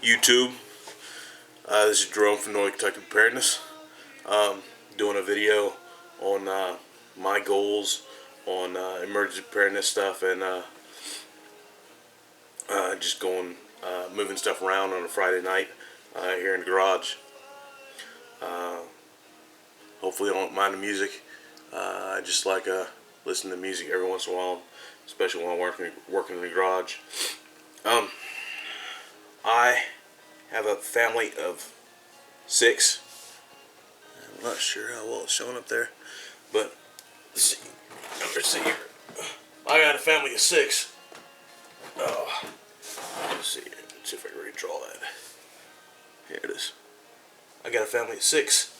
YouTube. This is Jerome from Northern Kentucky Preparedness. Doing a video on my goals on emergency preparedness stuff and just moving stuff around on a Friday night here in the garage. Hopefully you don't mind the music. I just like listen to music every once in a while, especially when I'm working in the garage. I have a family of 6. I'm not sure how well it's showing up there, but let's see here. I got a family of 6. Let's see if I can redraw that. Here it is. I got a family of 6.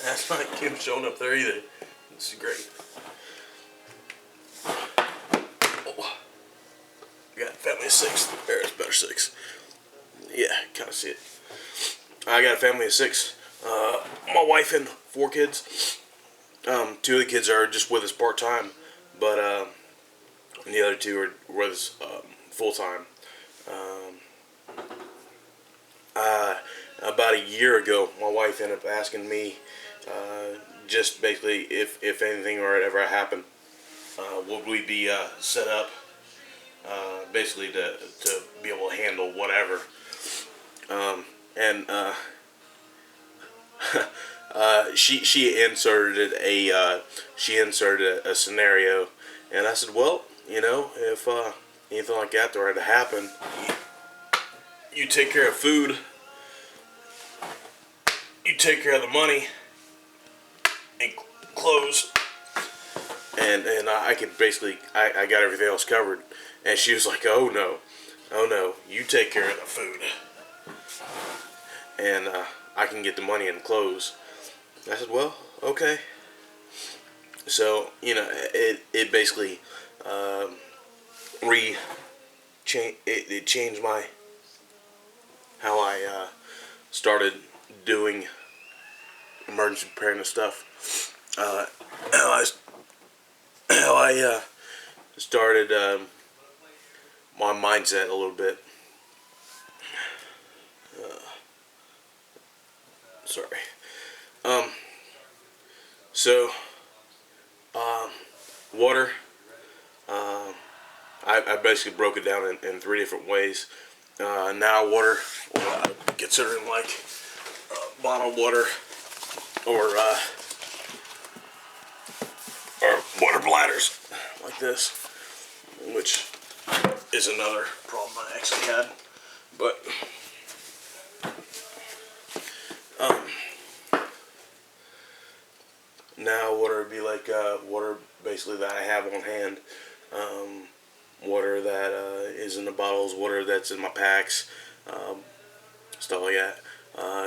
That's not showing up there either. This is great. Oh, I got a family of 6. There's better 6. Yeah, kind of see it. I got a family of 6. My wife and 4 kids. 2 of the kids are just with us part-time, but and the other 2 are with us full-time. About a year ago, my wife ended up asking me just basically if anything were to ever happen, would we be set up basically to be able to handle whatever. She inserted a scenario, and I said, well, if anything like that were to happen, you take care of food, you take care of the money and clothes, and I could basically I got everything else covered. And she was like, oh no, you take care of the food, and I can get the money and clothes. I said, well, okay. So it basically it changed how I started doing emergency preparedness stuff. How I started my mindset a little bit. Sorry. Water. I basically broke it down in 3 different ways. Now water, considering like bottled water or water bladders like this, which is another problem I actually had. But now water would be like water basically that I have on hand, water that is in the bottles, water that's in my packs, stuff like that.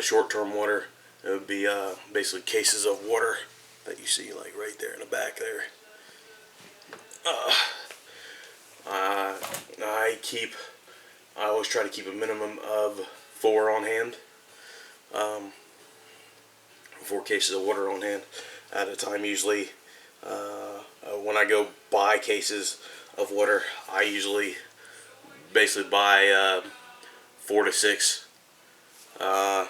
Short-term water, it would be basically cases of water that you see like right there in the back there. I always try to keep a minimum of 4 on hand, 4 cases of water on hand at a time usually. When I go buy cases of water, I usually basically buy 4 to 6. I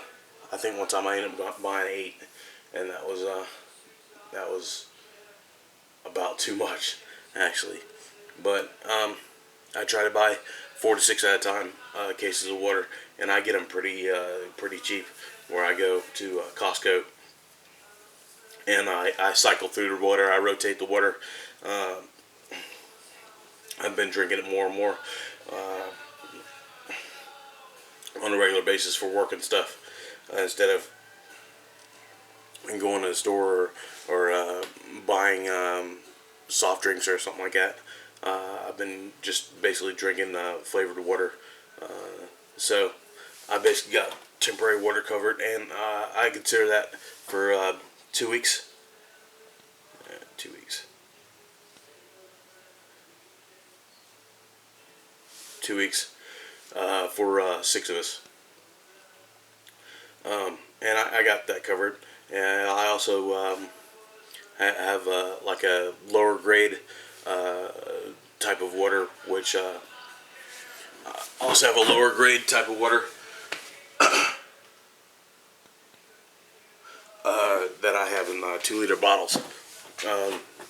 think one time I ended up buying 8, and that was about too much actually. But I try to buy 4 to 6 at a time cases of water, and I get them pretty cheap where I go to Costco. And I cycle through the water. I rotate the water. I've been drinking it more and more on a regular basis for work and stuff, instead of going to the store or buying soft drinks or something like that. I've been just basically drinking flavored water. So I basically got temporary water covered, and I consider that for 2 weeks. 2 weeks. 2 weeks for 6 of us. And I got that covered. And I also have like a lower grade type of water, which I also have a lower grade type of water 2-liter bottles.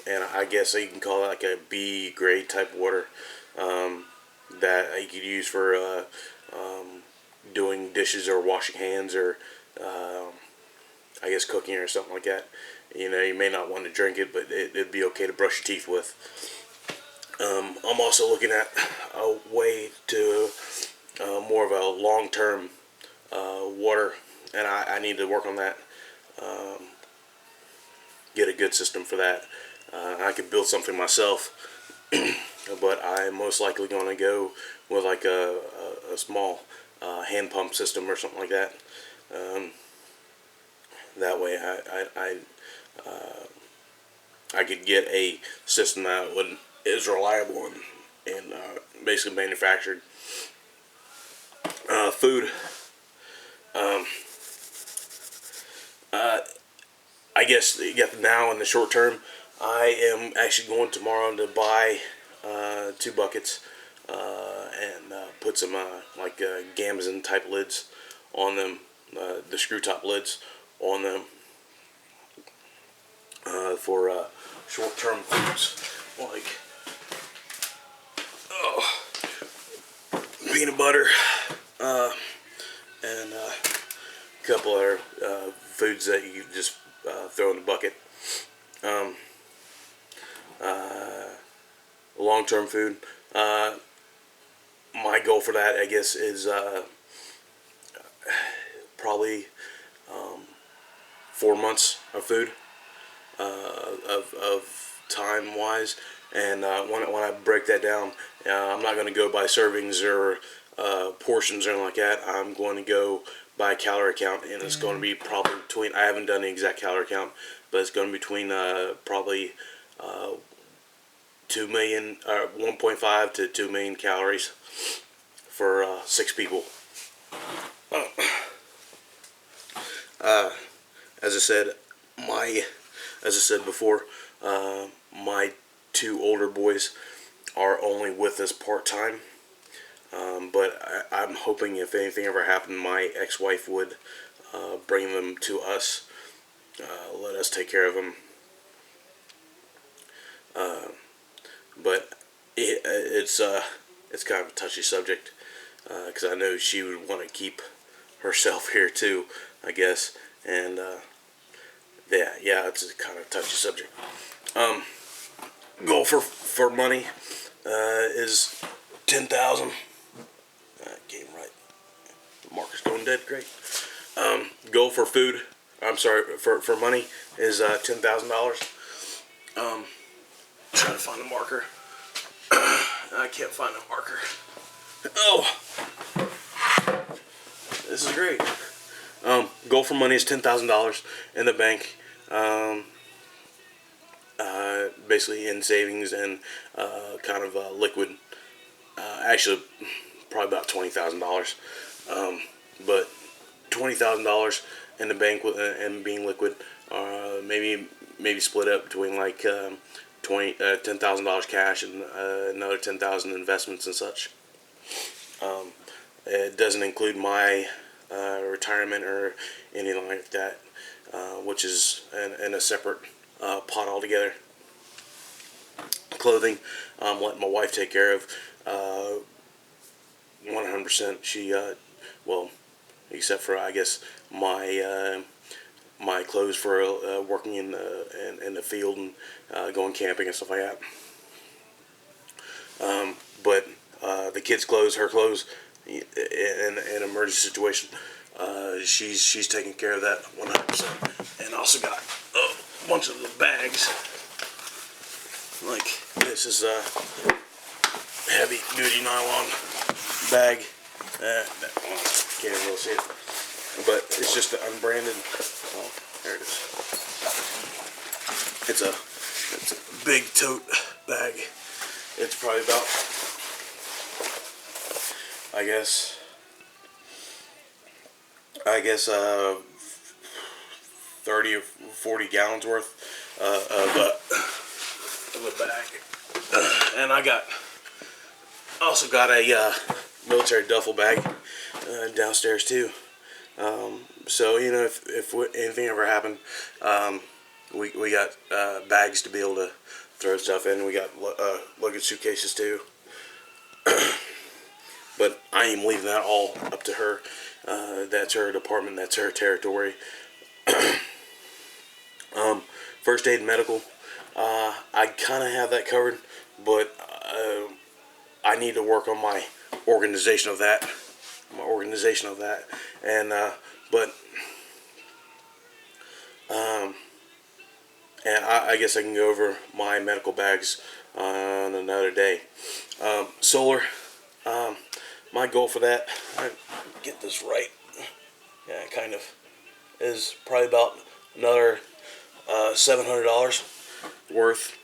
And I guess you can call it like a B grade type water that you could use for doing dishes or washing hands or I guess cooking or something like that. You know, you may not want to drink it, but it'd be okay to brush your teeth with. I'm also looking at a way to more of a long-term water, and I need to work on that. Get a good system for that. I could build something myself, but I'm most likely going to go with like a small hand pump system or something like that. That way I could get a system that is reliable and basically manufactured food. I guess now in the short term, I am actually going tomorrow to buy 2 buckets and put some like Gamazin type lids on them, the screw top lids on them for short-term foods like peanut butter and a couple other foods that you just throw in the bucket. Long-term food. My goal for that, I guess, is probably 4 months of food of time wise. And when I break that down, I'm not going to go by servings or portions or anything like that. I'm going to go by calorie count, and it's going to be probably between, I haven't done the exact calorie count, but it's going to be between probably 2 million, 1.5 to 2 million calories for 6 people. As I said before, my 2 older boys are only with us part-time. But I'm hoping if anything ever happened, my ex-wife would bring them to us, let us take care of them. But it's kind of a touchy subject because I know she would want to keep herself here too, I guess. And yeah, it's a kind of touchy subject. Goal for money is 10,000. Game right. The marker's going dead. Great. Goal for food. I'm sorry, for money is $10,000. Trying to find a marker. I can't find a marker. Oh, this is great. Goal for money is $10,000 in the bank. Basically in savings and kind of liquid. Actually, probably about $20,000. But $20,000 in the bank and being liquid. Maybe split up between like $10,000 cash and another $10,000 investments and such. It doesn't include my retirement or anything like that, which is in a separate pot altogether. Clothing, letting my wife take care of 100%. She, well, except for I guess my clothes for working in the field and going camping and stuff like that. But the kids' clothes, her clothes, in an emergency situation, she's taking care of that 100%. And also got a bunch of the bags. Like this is a heavy duty nylon bag. Can't really see it, but it's just the unbranded. Oh, there it is. It's a big tote bag. It's probably about, I guess 30 or 40 gallons worth of a bag. And I also got a military duffel bag downstairs too. So you know, if anything ever happened, we got bags to be able to throw stuff in. We got luggage suitcases too. But I am leaving that all up to her. That's her department. That's her territory. First aid and medical. I kind of have that covered, but I need to work on my organization of that. And but and I guess I can go over my medical bags on another day. Solar. My goal for that, I get this right. Yeah, kind of is probably about another $700 worth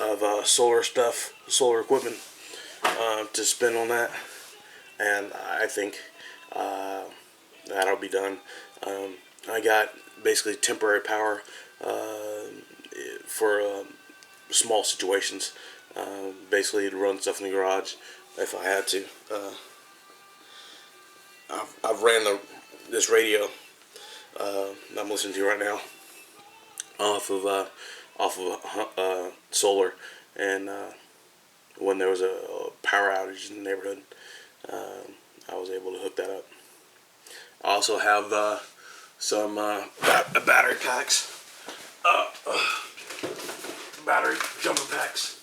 of solar equipment to spend on that, and I think that'll be done. I got basically temporary power for small situations, basically to run stuff in the garage if I had to. I've ran this radio I'm listening to right now off of solar, and when there was a power outage in the neighborhood, I was able to hook that up. I also have some battery packs, battery jumper packs,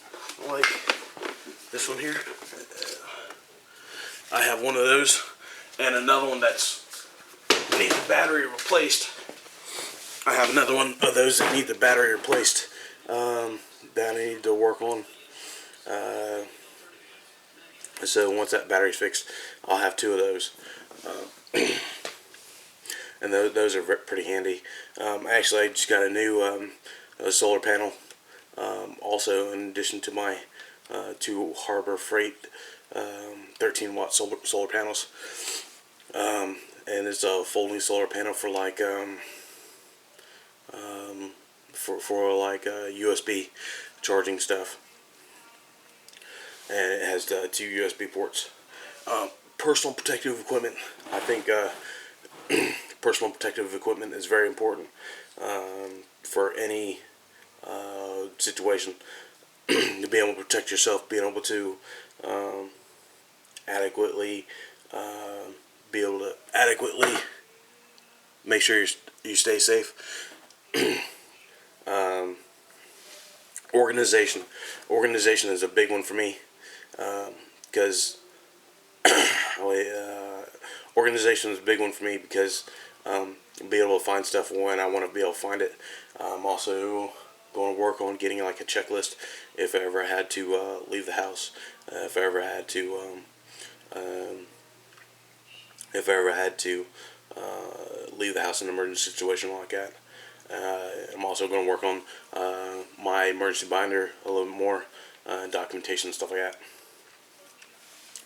like this one here. I have one of those, and another one that's needs the battery replaced. I have another one of those that need the battery replaced that I need to work on. So once that battery's fixed, I'll have two of those. And those are pretty handy. Actually, I just got a new solar panel. Also, in addition to my two Harbor Freight 13-watt solar panels. And it's a folding solar panel for like USB charging stuff, and it has two USB ports. Personal protective equipment. I think personal protective equipment is very important for any situation. To be able to protect yourself, being able to adequately make sure you stay safe. Organization is a big one for me, because organization is a big one for me because be able to find stuff when I want to be able to find it. I'm also going to work on getting like a checklist if I ever had to leave the house, if I ever had to leave the house in an emergency situation like that. I'm also going to work on my emergency binder a little bit more, documentation and stuff like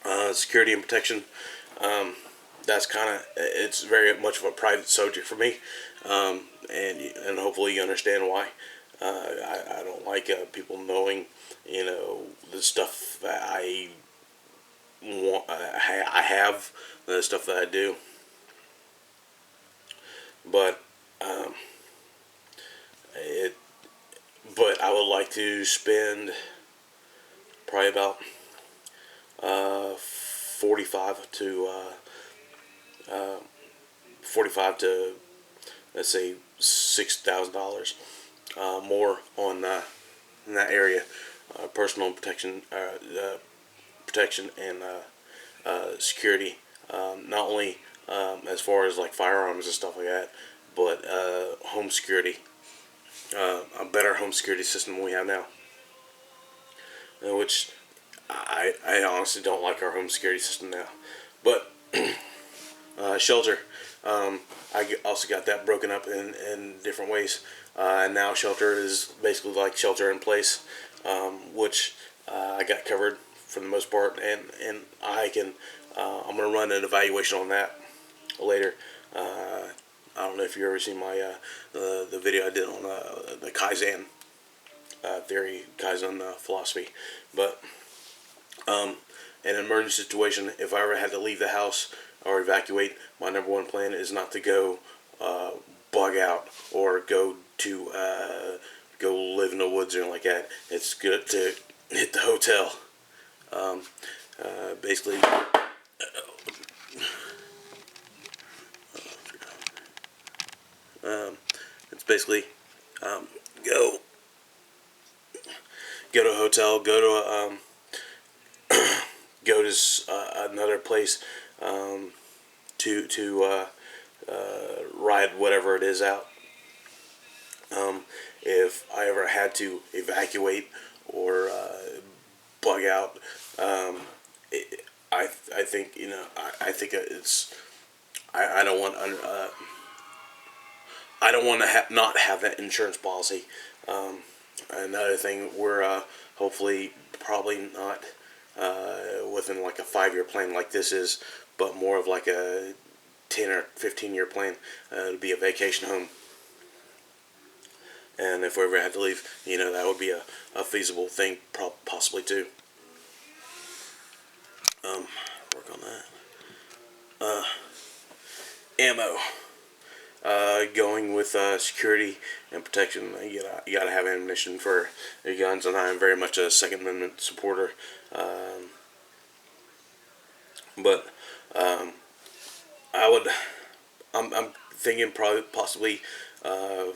that. Security and protection. That's it's very much of a private subject for me, and hopefully you understand why. I don't like people knowing, the stuff that I want. I have the stuff that I do, but I would like to spend probably about 45 to let's say $6,000 more on in that area, personal protection, and security. Not only as far as like firearms and stuff like that, but home security. A better home security system than we have now, which I honestly don't like our home security system now. But shelter, I also got that broken up in different ways. And now shelter is basically like shelter in place, which I got covered for the most part, and I'm gonna run an evaluation on that later. I don't know if you ever seen my the video I did on the Kaizen theory, Kaizen philosophy, but in an emergency situation, if I ever had to leave the house or evacuate, my number one plan is not to go bug out or go live in the woods or anything like that, it's good to hit the hotel. Basically, it's basically go to a hotel, go to another place to ride whatever it is out. If I ever had to evacuate or bug out, I think I think it's I don't want I don't want to not have that insurance policy. Another thing, we're hopefully probably not within like a 5-year plan like this is, but more of like a 10 or 15-year plan to be a vacation home. And if we ever had to leave, that would be a feasible thing, possibly too. Work on that. Ammo. Going with security and protection, you gotta have ammunition for your guns, and I am very much a Second Amendment supporter. But I'm thinking possibly 10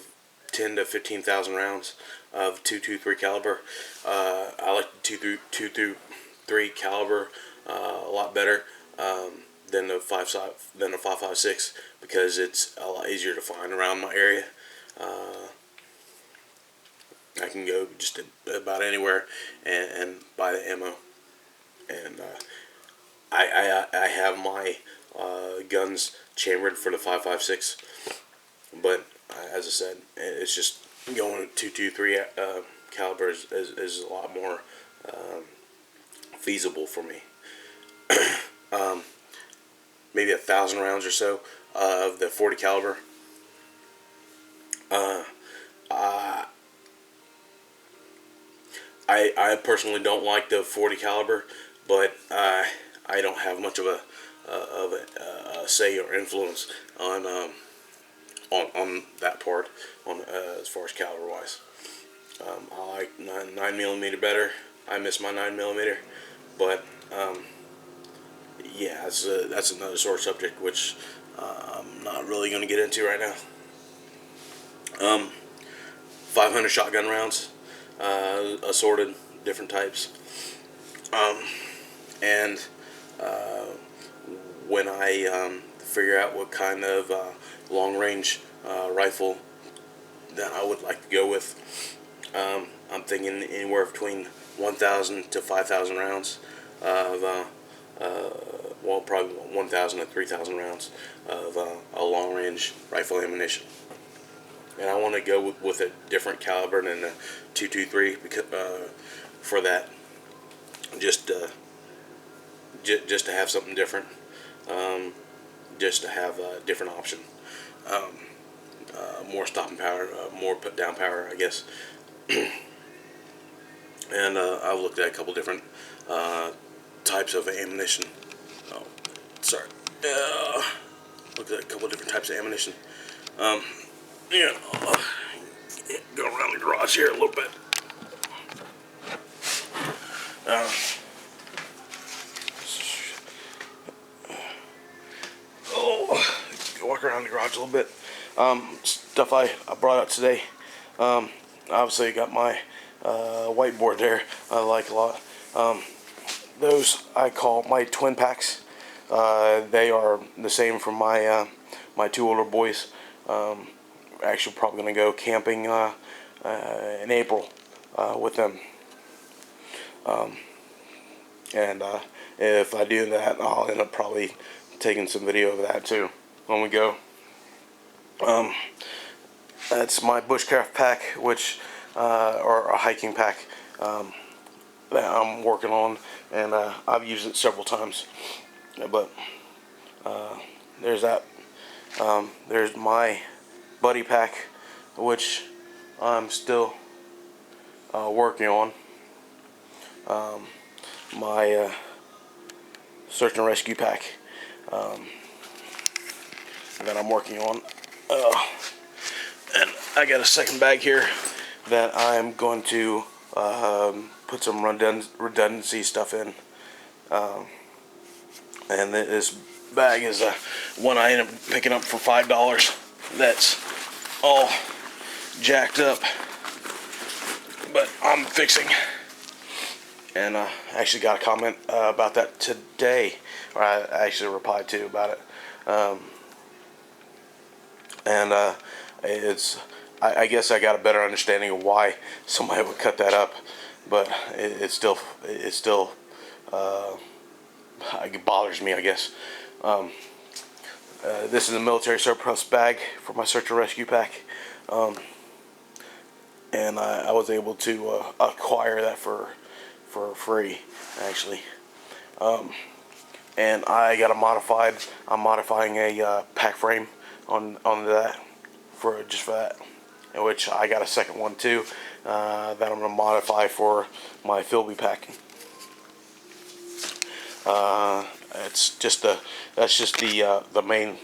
to 15,000 rounds of 223 caliber. I like the 223 caliber a lot better than the 5.56 because it's a lot easier to find around my area. I can go just about anywhere and buy the ammo, and I have my guns chambered for the 5.56, but as I said, it's just going to 223 caliber is a lot more feasible for me. Maybe 1,000 rounds or so of the 40 caliber. I personally don't like the 40 caliber, but I don't have much of a say or influence on that part as far as caliber wise. I like 9mm better. I miss my 9mm, but yeah, that's another sore subject which I'm not really going to get into right now. 500 shotgun rounds, assorted different types, and when I figure out what kind of long range rifle that I would like to go with, I'm thinking anywhere between 1,000 to 5,000 rounds of well, probably 1,000 to 3,000 rounds of a long range rifle ammunition. And I want to go with a different caliber than the 223 because for that, just to have something different, just to have a different option, more stopping power, more put down power, I guess. And I've looked at a couple different types of ammunition. Oh, sorry. Looked at a couple different types of ammunition. Yeah, go around the garage here a little bit. Walk around the garage a little bit. Stuff I brought out today. Obviously, I got my whiteboard there. I like a lot. Those I call my twin packs. They are the same for my my two older boys. Actually, probably gonna go camping in April with them. And if I do that, I'll end up probably taking some video of that too when we go. That's my bushcraft pack, which or a hiking pack that I'm working on, and I've used it several times. But there's that. There's my buddy pack, which I'm still working on. My search and rescue pack that I'm working on. I got a second bag here that I'm going to put some redundancy stuff in. And this bag is one I ended up picking up for $5. That's all jacked up, but I'm fixing. And I actually got a comment about that today, or I actually replied to about it. I guess I got a better understanding of why somebody would cut that up, but it still it bothers me, I guess. This is a military surplus bag for my search and rescue pack, and I was able to acquire that for free, actually. And I got I'm modifying a pack frame on that for that, in which I got a second one too that I'm gonna modify for my Philby pack. That's just the main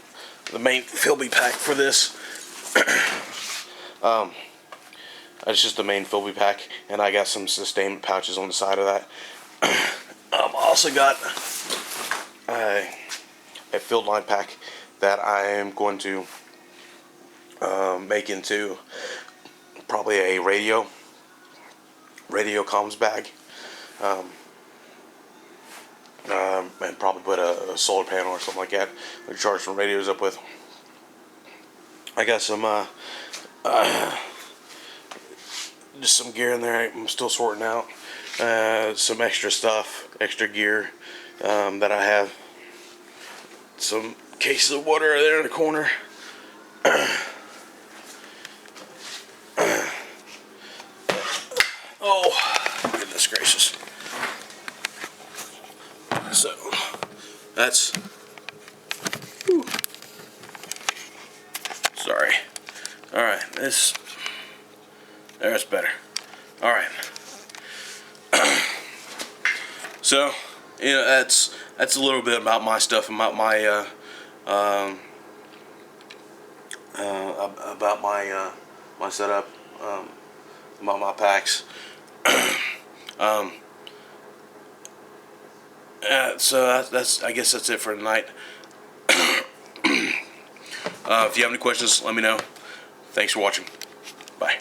Philby pack for this. That's just the main Philby pack, and I got some sustainment pouches on the side of that. I also got a field line pack that I am going to make into probably a radio comms bag, and probably put a solar panel or something like that to charge some radios up with. I got some just some gear in there I'm still sorting out. Some extra stuff, extra gear that I have. Some cases of water there in the corner. Oh, goodness gracious. So, that's... Whew. Sorry. Alright, there's better. Alright. So, that's a little bit about my stuff, about my my setup, about my packs. So that's I guess that's it for tonight. If you have any questions, let me know. Thanks for watching. Bye.